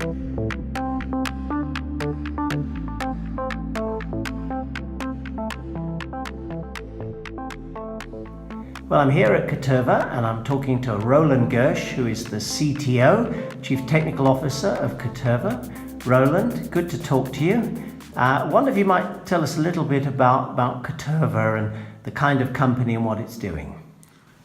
Well, I'm here at Caterva and I'm talking to Roland Gersh, who is the CTO, Chief Technical Officer of Caterva. Roland, good to talk to you. I wonder if you might tell us a little bit about Caterva and the kind of company and what it's doing.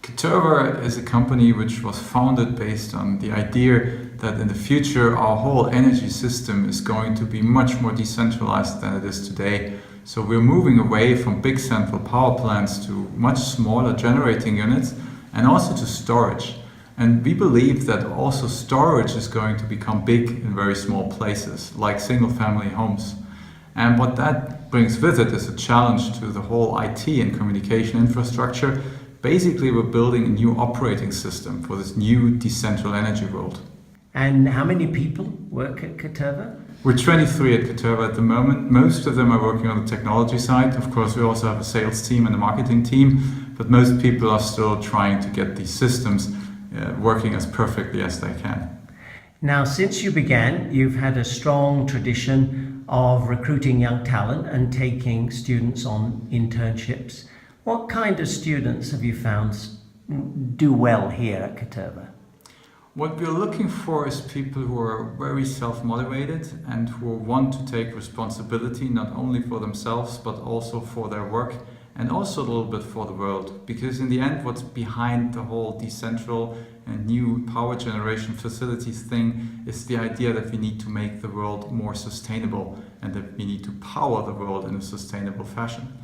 Caterva is a company which was founded based on the idea that in the future our whole energy system is going to be much more decentralized than it is today. So we're moving away from big central power plants to much smaller generating units and also to storage. And we believe that also storage is going to become big in very small places, like single-family homes. And what that brings with it is a challenge to the whole IT and communication infrastructure. Basically, we're building a new operating system for this new decentral energy world. And how many people work at Caterva? We're 23 at Caterva at the moment. Most of them are working on the technology side. Of course, we also have a sales team and a marketing team, but most people are still trying to get these systems working as perfectly as they can. Now, since you began, you've had a strong tradition of recruiting young talent and taking students on internships. What kind of students have you found do well here at Caterva? What we're looking for is people who are very self-motivated and who want to take responsibility not only for themselves but also for their work and also a little bit for the world. Because in the end, what's behind the whole decentral and new power generation facilities thing is the idea that we need to make the world more sustainable and that we need to power the world in a sustainable fashion.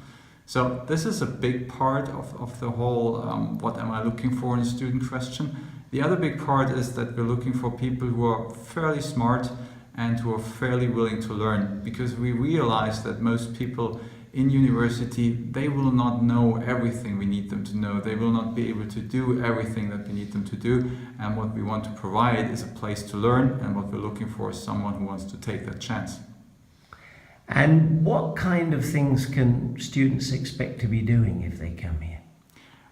So this is a big part of the whole what am I looking for in a student question. The other big part is that we're looking for people who are fairly smart and who are fairly willing to learn, because we realize that most people in university, they will not know everything we need them to know. They will not be able to do everything that we need them to do. And what we want to provide is a place to learn, and what we're looking for is someone who wants to take that chance. And what kind of things can students expect to be doing if they come here?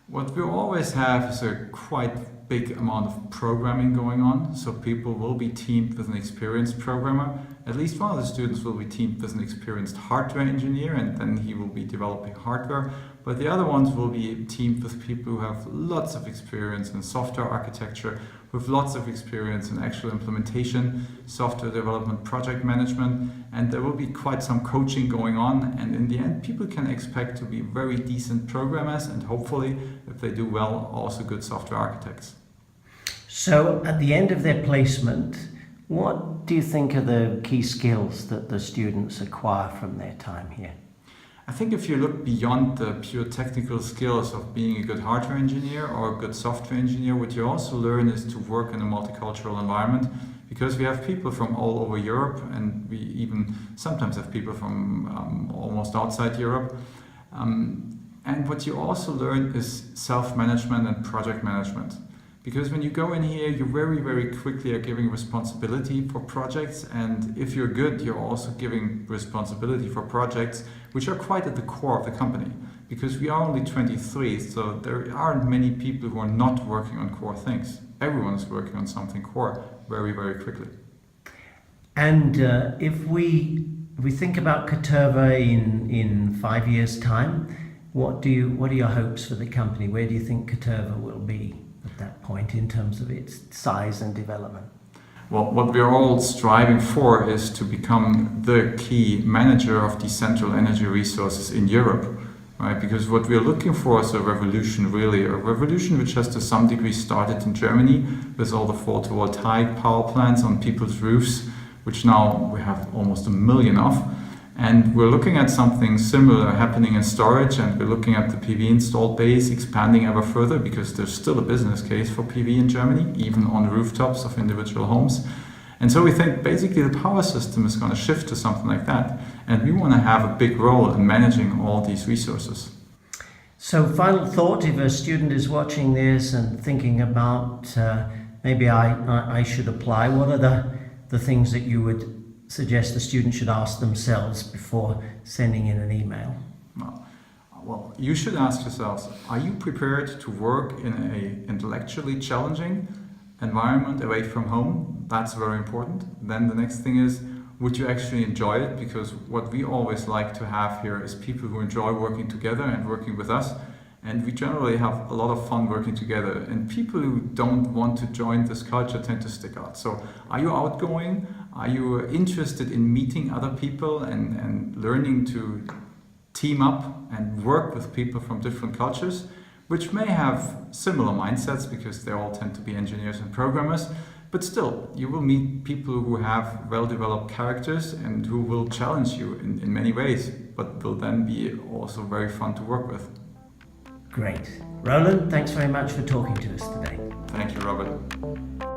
What we always have is a quite big amount of programming going on. So people will be teamed with an experienced programmer. At least one of the students will be teamed with an experienced hardware engineer, and then he will be developing hardware. But the other ones will be teamed with people who have lots of experience in software architecture, with lots of experience in actual implementation, software development, project management, and there will be quite some coaching going on. And in the end, people can expect to be very decent programmers and hopefully, if they do well, also good software architects. So at the end of their placement, what do you think are the key skills that the students acquire from their time here? I think if you look beyond the pure technical skills of being a good hardware engineer or a good software engineer, what you also learn is to work in a multicultural environment, because we have people from all over Europe, and we even sometimes have people from almost outside Europe. And what you also learn is self-management and project management. Because when you go in here, you very, very quickly are giving responsibility for projects, and if you're good, you're also giving responsibility for projects which are quite at the core of the company. Because we are only 23, so there aren't many people who are not working on core things. Everyone is working on something core very, very quickly. And if we think about Caterva in 5 years' time, what are your hopes for the company? Where do you think Caterva will be at that point in terms of its size and development? Well, what we're all striving for is to become the key manager of decentral energy resources in Europe, right? Because what we're looking for is a revolution, really, a revolution which has to some degree started in Germany with all the photovoltaic power plants on people's roofs, which now we have almost 1 million of. And we're looking at something similar happening in storage, and we're looking at the PV installed base expanding ever further, because there's still a business case for PV in Germany, even on rooftops of individual homes. And so we think basically the power system is going to shift to something like that. And we want to have a big role in managing all these resources. So final thought, if a student is watching this and thinking about maybe I should apply, what are the things that you would suggest the student should ask themselves before sending in an email? Well, you should ask yourselves, are you prepared to work in an intellectually challenging environment away from home? That's very important. Then the next thing is, would you actually enjoy it? Because what we always like to have here is people who enjoy working together and working with us. And we generally have a lot of fun working together. And people who don't want to join this culture tend to stick out. So are you outgoing? Are you interested in meeting other people and learning to team up and work with people from different cultures, which may have similar mindsets because they all tend to be engineers and programmers? But still, you will meet people who have well-developed characters and who will challenge you in many ways, but will then be also very fun to work with. Great. Roland, thanks very much for talking to us today. Thank you, Robert.